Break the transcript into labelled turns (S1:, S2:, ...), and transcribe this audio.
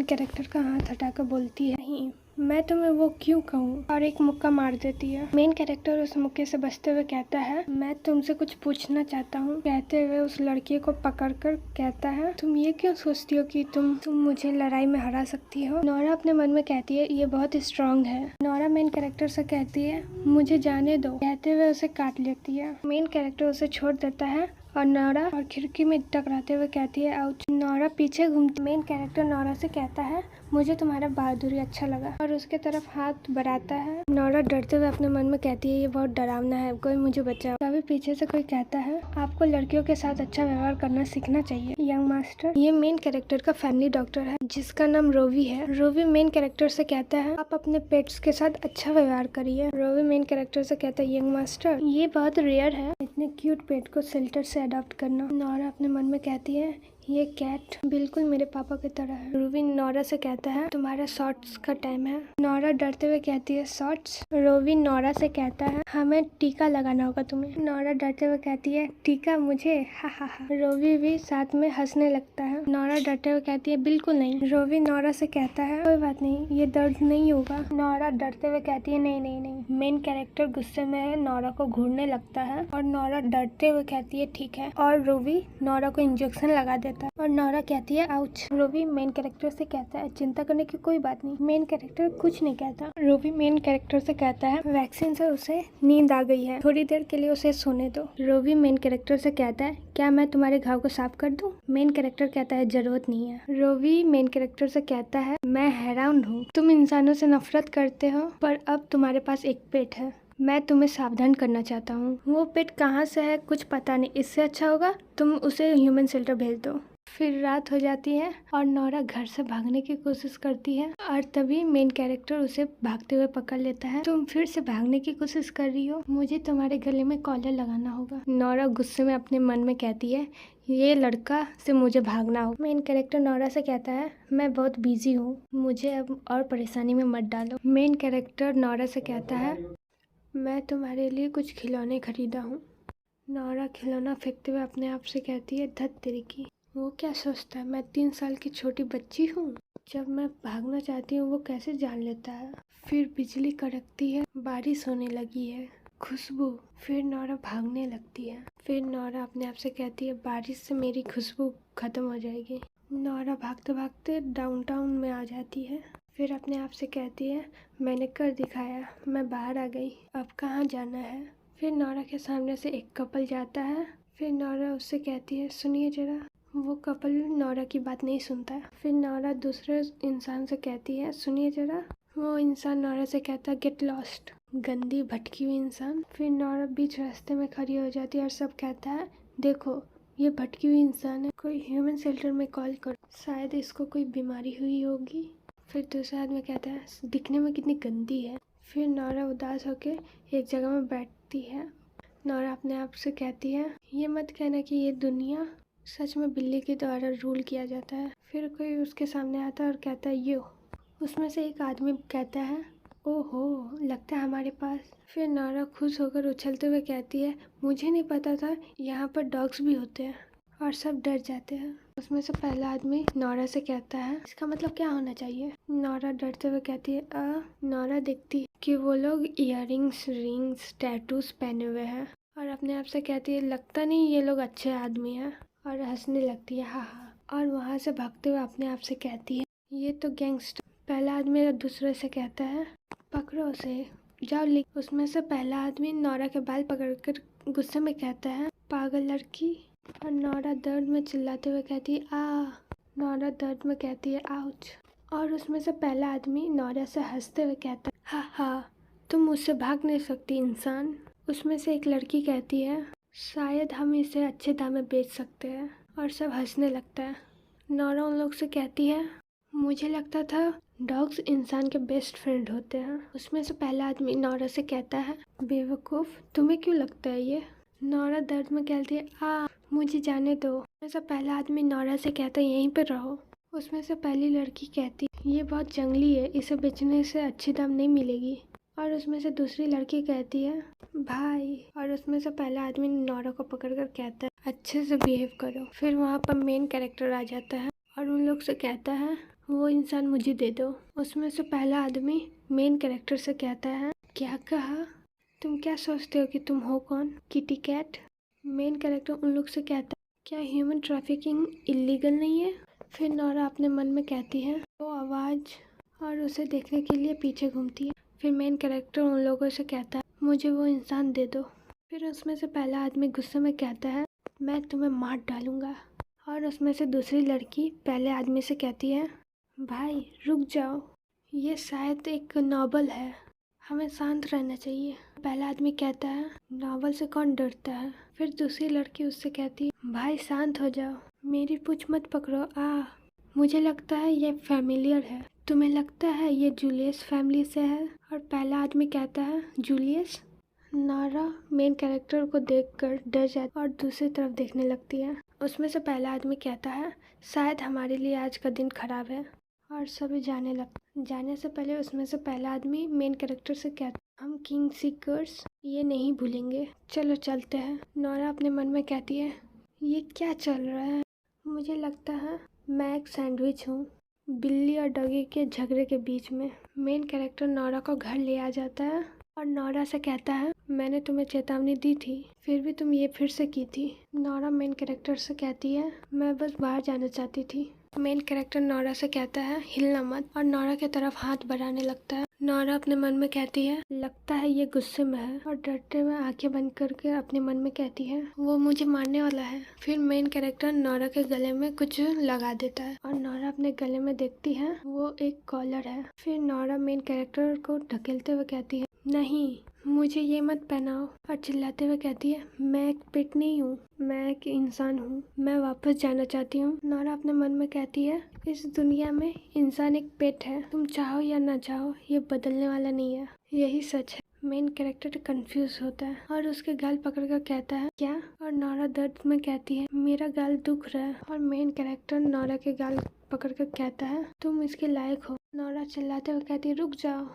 S1: Character का हाथ हटाकर बोलती है, नहीं मैं तुम्हें वो क्यों कहूँ, और एक मुक्का मार देती है। मेन कैरेक्टर उस मुक्के से बचते हुए कहता है, मैं तुमसे कुछ पूछना चाहता हूँ। कहते हुए उस लड़की को पकड़कर कहता है, तुम ये क्यों सोचती हो कि तुम मुझे लड़ाई में हरा सकती हो। नोरा अपने मन में कहती है, ये बहुत स्ट्रांग है। नोरा मेन कैरेक्टर से कहती है, मुझे जाने दो। कहते हुए उसे काट लेती है। मेन कैरेक्टर उसे छोड़ देता है और नोरा और खिड़की में टकराते हुए कहती है, आउच। नोरा पीछे घूमती। मेन कैरेक्टर नोरा से कहता है, मुझे तुम्हारा बहादुरी अच्छा लगा, और उसके तरफ हाथ बढ़ाता है। नोरा डरते हुए अपने मन में कहती है, ये बहुत डरावना है, कोई मुझे बचाओ। तभी पीछे से कोई कहता है, आपको लड़कियों के साथ अच्छा व्यवहार करना सीखना चाहिए यंग मास्टर। ये मेन कैरेक्टर का फैमिली डॉक्टर है जिसका नाम रोवी है। रोवी मेन कैरेक्टर से कहता है, आप अपने पेट्स के साथ अच्छा व्यवहार करिए। रोवी मेन कैरेक्टर से कहता है, यंग मास्टर ये बहुत रेयर है इतने क्यूट पेट को शेल्टर से अडॉप्ट करना। नोरा अपने मन में कहती है, ये कैट बिल्कुल मेरे पापा की तरह है। रोवी नोरा से कहता है, तुम्हारा शॉर्ट्स का टाइम है। नोरा डरते हुए कहती है, शॉर्ट्स। रोवी नोरा से कहता है, हमें टीका लगाना होगा तुम्हें। नोरा डरते हुए कहती है, टीका मुझे, हा हा हा। रोवी भी साथ में हंसने लगता है। नोरा डरते हुए कहती है, बिल्कुल नहीं। रोवी नोरा से कहता है, कोई बात नहीं, ये दर्द नहीं होगा। नोरा डरते हुए कहती है, नहीं नहीं नहीं। मेन कैरेक्टर गुस्से में नोरा को घूरने लगता है और नोरा डरते हुए कहती है, ठीक है, और रोवी नोरा को इंजेक्शन लगा देता है और नोरा कहती है, आउच। रोवी मेन कैरेक्टर से कहता है, चिंता करने की कोई बात नहीं। मेन कैरेक्टर कुछ नहीं कहता। रोवी मेन कैरेक्टर से कहता है, वैक्सीन से उसे नींद आ गई है, थोड़ी देर के लिए उसे सोने दो। रोवी मेन कैरेक्टर से कहता है, क्या मैं तुम्हारे घाव को साफ कर दूं? मेन कैरेक्टर कहता है, जरूरत नहीं है। रोवी मेन कैरेक्टर से कहता है, मैं हैरान हूँ, तुम इंसानों से नफरत करते हो पर अब तुम्हारे पास एक पेट है। मैं तुम्हें सावधान करना चाहता हूँ। वो पेट कहाँ से है कुछ पता नहीं, इससे अच्छा होगा तुम उसे ह्यूमन शेल्टर भेज दो। फिर रात हो जाती है और नोरा घर से भागने की कोशिश करती है और तभी मेन कैरेक्टर उसे भागते हुए पकड़ लेता है। तुम फिर से भागने की कोशिश कर रही हो, मुझे तुम्हारे गले में कॉलर लगाना होगा। नोरा गुस्से में अपने मन में कहती है, ये लड़का से मुझे भागना हो। मेन कैरेक्टर नोरा से कहता है, मैं बहुत बिजी हूँ, मुझे अब और परेशानी में मत डालो। मेन कैरेक्टर नोरा से कहता है, मैं तुम्हारे लिए कुछ खिलौने खरीदा हूँ। नोरा खिलौना फेंकते हुए अपने आप से कहती है, धत तेरी की। वो क्या सोचता है, मैं 3 साल की छोटी बच्ची हूँ, जब मैं भागना चाहती हूँ वो कैसे जान लेता है। फिर बिजली कड़कती है, बारिश होने लगी है, खुशबू। फिर नोरा भागने लगती है। फिर नोरा अपने आप से कहती है, बारिश से मेरी खुशबू खत्म हो जाएगी। नोरा भागते भागते डाउनटाउन में आ जाती है। फिर अपने आप से कहती है, मैंने कर दिखाया, मैं बाहर आ गई, अब कहाँ जाना है। फिर नोरा के सामने से एक कपल जाता है। फिर नोरा उससे कहती है, सुनिए जरा। वो कपल नोरा की बात नहीं सुनता है। फिर नोरा दूसरे इंसान से कहती है, सुनिए जरा। वो इंसान नोरा से कहता है, गेट लॉस्ट, गंदी भटकी हुई इंसान। फिर नोरा बीच रास्ते में खड़ी हो जाती है और सब कहता है, देखो ये भटकी हुई इंसान है, कोई ह्यूमन शेल्टर में कॉल करो, शायद इसको कोई बीमारी हुई होगी। फिर दूसरा आदमी कहता है, दिखने में कितनी गंदी है। फिर नोरा उदास होके एक जगह में बैठती है। नोरा अपने आप से कहती है, ये मत कहना कि ये दुनिया सच में बिल्ली के द्वारा रूल किया जाता है। फिर कोई उसके सामने आता है और कहता है, यो। उसमें से एक आदमी कहता है, ओहो लगता है हमारे पास। फिर नोरा खुश होकर उछलते हुए कहती है, मुझे नहीं पता था यहाँ पर डॉग्स भी होते हैं, और सब डर जाते हैं। उसमें से पहला आदमी नोरा से कहता है, इसका मतलब क्या होना चाहिए। नोरा डरते हुए कहती है, नोरा देखती है कि वो लोग इयररिंग्स, रिंग्स, टैटूज पहने हुए हैं और अपने आप से कहती है, लगता नहीं ये लोग अच्छे आदमी हैं, और हंसने लगती है, हाँ हाँ। और वहाँ से भागते हुए अपने आप से कहती है, ये तो गैंगस्टर। पहला आदमी दूसरे से कहता है, पकड़ो उसे, जाओ लिख। उसमें से पहला आदमी नोरा के बाल पकड़कर गुस्से में कहता है, पागल लड़की। और नोरा दर्द में चिल्लाते हुए कहती है, आ। नोरा दर्द में कहती है, आउच। और उसमें से पहला आदमी नोरा से हंसते हुए कहता है, हा हा, तुम मुझसे भाग नहीं सकती इंसान। उसमें से एक लड़की कहती है, शायद हम इसे अच्छे दाम में बेच सकते हैं। और सब हंसने लगता है। नोरा उन लोग से कहती है, मुझे लगता था डॉग्स इंसान के बेस्ट फ्रेंड होते हैं। उसमें से पहला आदमी नोरा से कहता है, बेवकूफ़, तुम्हें क्यों लगता है ये। नोरा दर्द में कहती है, आ मुझे जाने दो। उसमें से पहला आदमी नोरा से कहता है, यहीं पर रहो। उसमें से पहली लड़की कहती, ये बहुत जंगली है, इसे बेचने से अच्छी दाम नहीं मिलेगी। और उसमें से दूसरी लड़की कहती है, भाई। और उसमें से पहला आदमी नोरा को पकड़कर कहता है, अच्छे से बिहेव करो। फिर वहाँ पर मेन कैरेक्टर आ जाता है और उन लोग से कहता है, वो इंसान मुझे दे दो। उसमें से पहला आदमी मेन कैरेक्टर से कहता है, क्या कहा? तुम क्या सोचते हो कि तुम हो कौन? Kitty cat? मेन कैरेक्टर उन लोग से कहता है, क्या ह्यूमन ट्रैफिकिंग इलीगल नहीं है? फिर नोरा अपने मन में कहती है वो आवाज़ और उसे देखने के लिए पीछे घूमती है। फिर मेन कैरेक्टर उन लोगों से कहता है, मुझे वो इंसान दे दो। फिर उसमें से पहला आदमी गुस्से में कहता है, मैं तुम्हें मार डालूंगा। और उसमें से दूसरी लड़की पहले आदमी से कहती है, भाई रुक जाओ, ये शायद एक नॉवल है, हमें शांत रहना चाहिए। पहला आदमी कहता है, नॉवल से कौन डरता है? फिर दूसरी लड़की उससे कहती है, भाई शांत हो जाओ, मेरी पूछ मत पकड़ो। मुझे लगता है ये फैमिलियर है, तुम्हें लगता है ये जूलियस फैमिली से है? और पहला आदमी कहता है, जूलियस? नारा मेन कैरेक्टर को देखकर डर जाती और दूसरी तरफ देखने लगती है। उसमें से पहला आदमी कहता है, शायद हमारे लिए आज का दिन खराब है। और सभी जाने से पहले उसमें से पहला आदमी मेन कैरेक्टर से कहता है, हम किंग सीकर्स ये नहीं भूलेंगे, चलो चलते हैं। नोरा अपने मन में कहती है, ये क्या चल रहा है? मुझे लगता है मैं एक सैंडविच हूँ बिल्ली और डॉगी के झगड़े के बीच में। मेन कैरेक्टर नोरा को घर ले आ जाता है और नोरा से कहता है, मैंने तुम्हें चेतावनी दी थी, फिर भी तुम ये फिर से की थी। नोरा मेन कैरेक्टर से कहती है, मैं बस बाहर जाना चाहती थी। मेन कैरेक्टर नोरा से कहता है, हिलना मत, और नोरा की तरफ हाथ बढ़ाने लगता है। नोरा अपने मन में कहती है, लगता है ये गुस्से में है, और डरते हुए आंखें बंद करके अपने मन में कहती है, वो मुझे मारने वाला है। फिर मेन कैरेक्टर नोरा के गले में कुछ लगा देता है और नोरा अपने गले में देखती है, वो एक कॉलर है। फिर नोरा मेन कैरेक्टर को ढकेलते हुए कहती है, नहीं मुझे ये मत पहनाओ, और चिल्लाते हुए कहती है, मैं एक पेट नहीं हूँ, मैं एक इंसान हूँ, मैं वापस जाना चाहती हूँ। नोरा अपने मन में कहती है, इस दुनिया में इंसान एक पेट है, तुम चाहो या ना चाहो ये बदलने वाला नहीं है, यही सच है। मेन कैरेक्टर कंफ्यूज होता है और उसके गाल पकड़ कर कहता है, क्या? और नोरा दर्द में कहती है, मेरा गाल दुख रहा है। और मेन कैरेक्टर नोरा के गाल पकड़ कर कहता है, तुम इसके लायक हो। नोरा चिल्लाते हुए कहती है, रुक जाओ,